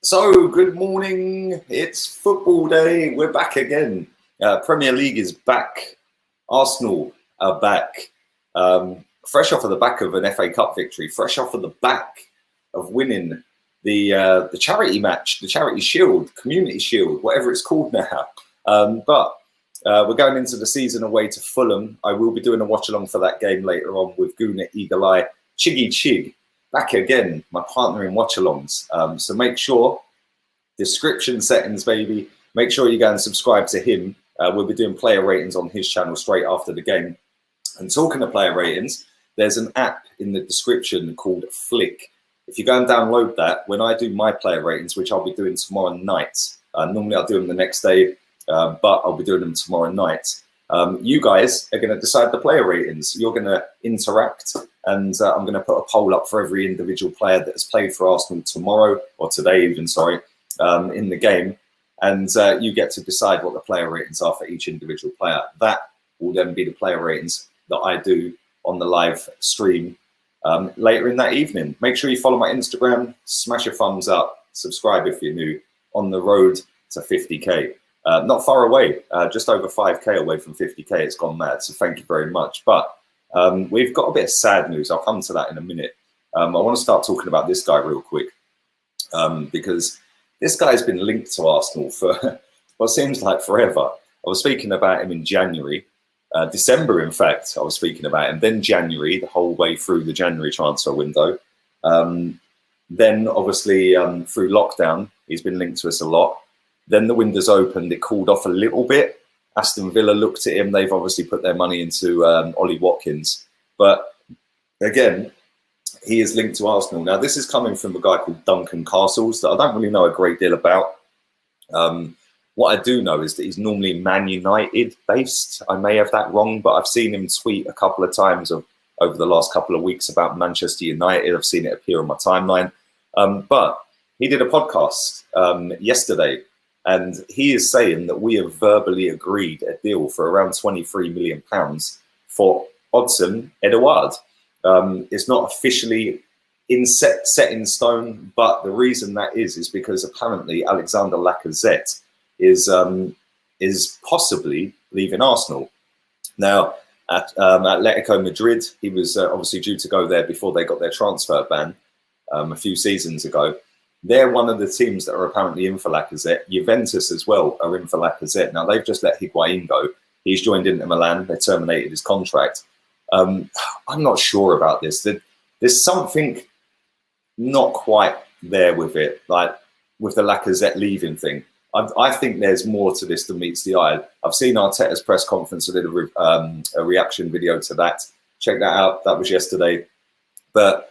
So, good morning. It's football day. We're back again. Premier League is back. Arsenal are back. Fresh off of the back of an FA Cup victory, fresh off of the back of winning the charity match, the Charity Shield, Community Shield, whatever it's called now. But we're going into the season away to Fulham. I will be doing a watch along for that game later on with Guna Eagle Eye, Chiggy Chig. Back again, my partner in watch-alongs. So make sure, description settings, baby. Make sure you go and subscribe to him. We'll be doing player ratings on his channel straight after the game. And talking of player ratings, there's an app in the description called Flick. If you go and download that, when I do my player ratings, which I'll be doing tomorrow night, normally I'll do them the next day, but I'll be doing them tomorrow night. You guys are going to decide the player ratings. You're going to interact, and I'm going to put a poll up for every individual player that has played for Arsenal tomorrow, or today even, sorry, in the game. And you get to decide what the player ratings are for each individual player. That will then be the player ratings that I do on the live stream later in that evening. Make sure you follow my Instagram, smash a thumbs up, subscribe if you're new. On the road to 50K. Not far away, just over 5K away from 50K. It's gone mad, so thank you very much. But we've got a bit of sad news. I'll come to that in a minute. I want to start talking about this guy real quick because this guy's been linked to Arsenal for what seems like forever. I was speaking about him in January, December, in fact, I was speaking about him. Then January, the whole way through the January transfer window. Then obviously through lockdown, he's been linked to us a lot. Then the windows opened, it cooled off a little bit. Aston Villa looked at him. They've obviously put their money into Ollie Watkins. But again, he is linked to Arsenal. Now, this is coming from a guy called Duncan Castles that I don't really know a great deal about. What I do know is that he's normally Man United based. I may have that wrong, but I've seen him tweet a couple of times over the last couple of weeks about Manchester United. I've seen it appear on my timeline. But he did a podcast yesterday. And he is saying that we have verbally agreed a deal for around £23 million for Odsonne Edouard. It's not officially set in stone, but the reason that is because apparently Alexander Lacazette is possibly leaving Arsenal. Now, at Atletico Madrid, he was obviously due to go there before they got their transfer ban a few seasons ago. They're one of the teams that are apparently in for Lacazette. Juventus as well are in for Lacazette. Now, they've just let Higuain go. He's joined Inter Milan. They terminated his contract. I'm not sure about this. There's something not quite there with it, like with the Lacazette leaving thing. I think there's more to this than meets the eye. I've seen Arteta's press conference. I did a reaction video to that. Check that out. That was yesterday. But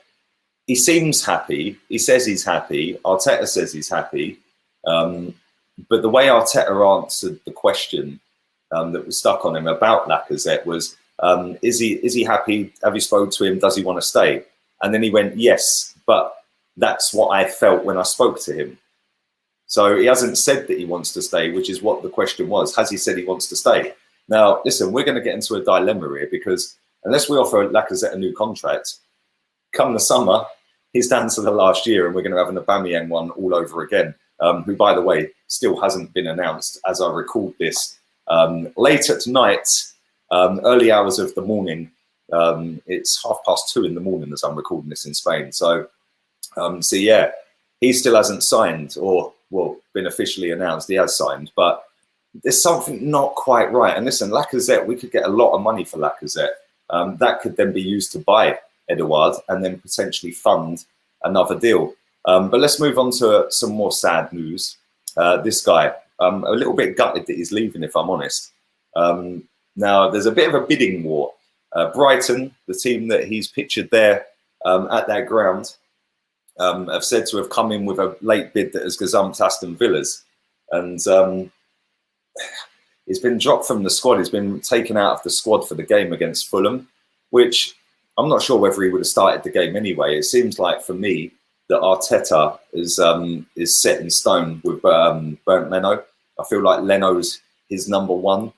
he seems happy. He says he's happy. Arteta says he's happy. But the way Arteta answered the question that was stuck on him about Lacazette was, is he happy? Have you spoke to him? Does he want to stay? And then he went, yes, but that's what I felt when I spoke to him. So he hasn't said that he wants to stay, which is what the question was. Has he said he wants to stay? Now, listen, we're going to get into a dilemma here because unless we offer Lacazette a new contract, come the summer, he's down to the last year and we're going to have an Aubameyang one all over again, who, by the way, still hasn't been announced as I record this. Late at night, early hours of the morning, it's 2:30 in the morning as I'm recording this in Spain. So yeah, he still hasn't signed or, well, been officially announced. He has signed, but there's something not quite right. And listen, Lacazette, we could get a lot of money for Lacazette. That could then be used to buy Edouard and then potentially fund another deal. But let's move on to some more sad news. This guy, a little bit gutted that he's leaving, if I'm honest. Now, there's a bit of a bidding war. Brighton, the team that he's pictured there at that ground, have said to have come in with a late bid that has gazumped Aston Villa's. And he's been dropped from the squad. He's been taken out of the squad for the game against Fulham, which I'm not sure whether he would have started the game anyway. It seems like, for me, that Arteta is set in stone with Bernd Leno. I feel like Leno's his number one.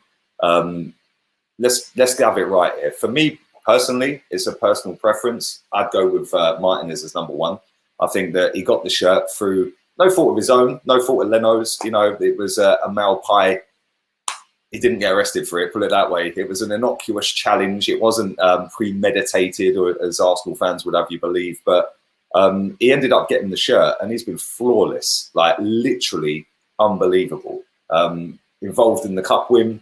Let's have it right here. For me personally, it's a personal preference. I'd go with Martinez as number one. I think that he got the shirt through no fault of his own, no fault of Leno's. You know, it was a Malpai. He didn't get arrested for it, put it that way. It was an innocuous challenge. It wasn't premeditated, or as Arsenal fans would have you believe. But he ended up getting the shirt, and he's been flawless, like literally unbelievable. Involved in the cup win,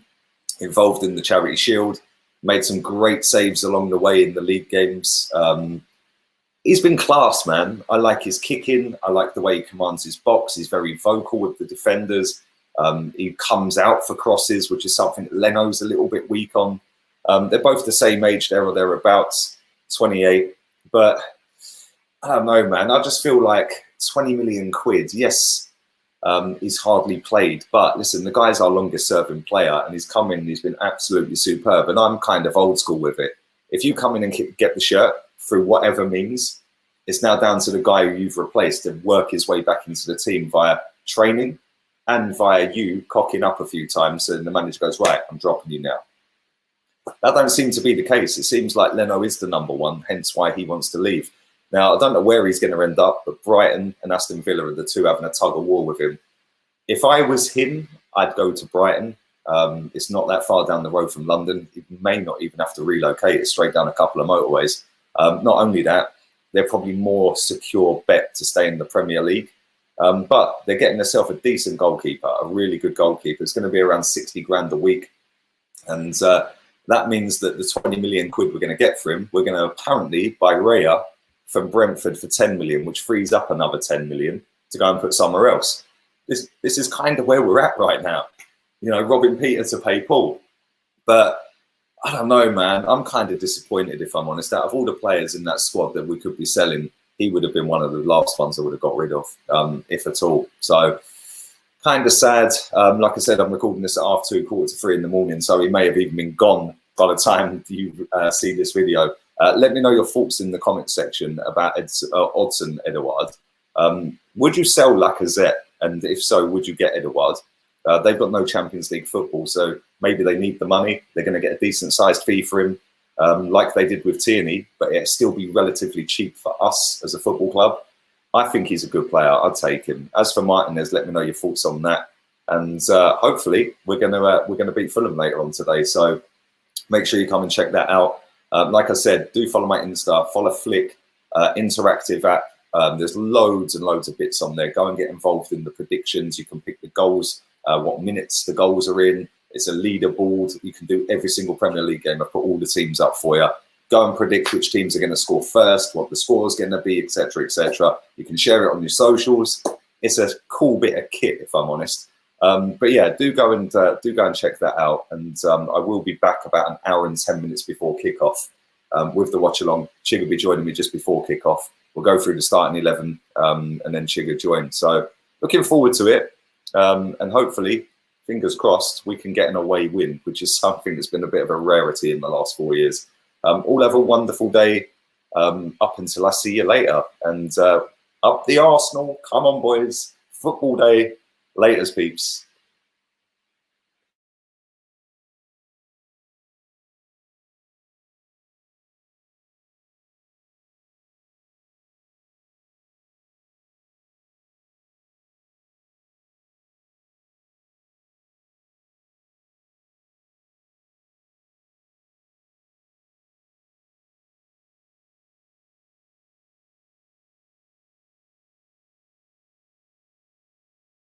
involved in the Charity Shield, made some great saves along the way in the league games. He's been class, man. I like his kicking. I like the way he commands his box. He's very vocal with the defenders. He comes out for crosses, which is something that Leno's a little bit weak on. They're both the same age, there or thereabouts, 28. But I don't know, man. I just feel like 20 million quid. Yes, he's hardly played. But listen, the guy's our longest serving player, and he's come in and he's been absolutely superb. And I'm kind of old school with it. If you come in and get the shirt through whatever means, it's now down to the guy who you've replaced to work his way back into the team via training and via you cocking up a few times, and the manager goes, right, I'm dropping you now. That don't seem to be the case. It seems like Leno is the number one, hence why he wants to leave. Now, I don't know where he's going to end up, but Brighton and Aston Villa are the two having a tug of war with him. If I was him, I'd go to Brighton. It's not that far down the road from London. He may not even have to relocate. It's straight down a couple of motorways. Not only that, they're probably more secure bet to stay in the Premier League. But they're getting themselves a decent goalkeeper, a really good goalkeeper. It's going to be around 60 grand a week. And that means that the 20 million quid we're going to get for him, we're going to apparently buy Raya from Brentford for 10 million, which frees up another 10 million to go and put somewhere else. This is kind of where we're at right now. You know, robbing Peter to pay Paul. But I don't know, man. I'm kind of disappointed, if I'm honest. Out of all the players in that squad that we could be selling, he would have been one of the last ones I would have got rid of, if at all. So kind of sad. Like I said, I'm recording this at 2:30, 2:45 in the morning, so he may have even been gone by the time you see this video. Let me know your thoughts in the comment section about Odsonne Edouard. Would you sell Lacazette? And if so, would you get Edouard? They've got no Champions League football, so maybe they need the money. They're going to get a decent sized fee for him, like they did with Tierney, but it'll still be relatively cheap for us as a football club. I think he's a good player. I'd take him. As for Martinez, let me know your thoughts on that. And hopefully we're gonna beat Fulham later on today. So make sure you come and check that out. Like I said, do follow my Insta, follow Flick Interactive app. There's loads and loads of bits on there. Go and get involved in the predictions. You can pick the goals, what minutes the goals are in. It's a leaderboard. You can do every single Premier League game. I've put all the teams up for you. Go and predict which teams are going to score first, what the score is going to be, etc., etc. You can share it on your socials. It's a cool bit of kit, if I'm honest. But yeah, do go and check that out. And I will be back about an hour and 10 minutes before kickoff with the watch along. Chig will be joining me just before kickoff. We'll go through the starting 11 and then Chig will join. So looking forward to it. And hopefully, fingers crossed, we can get an away win, which is something that's been a bit of a rarity in the last 4 years. All have a wonderful day up until I see you later. And up the Arsenal. Come on, boys. Football day. Laters, peeps.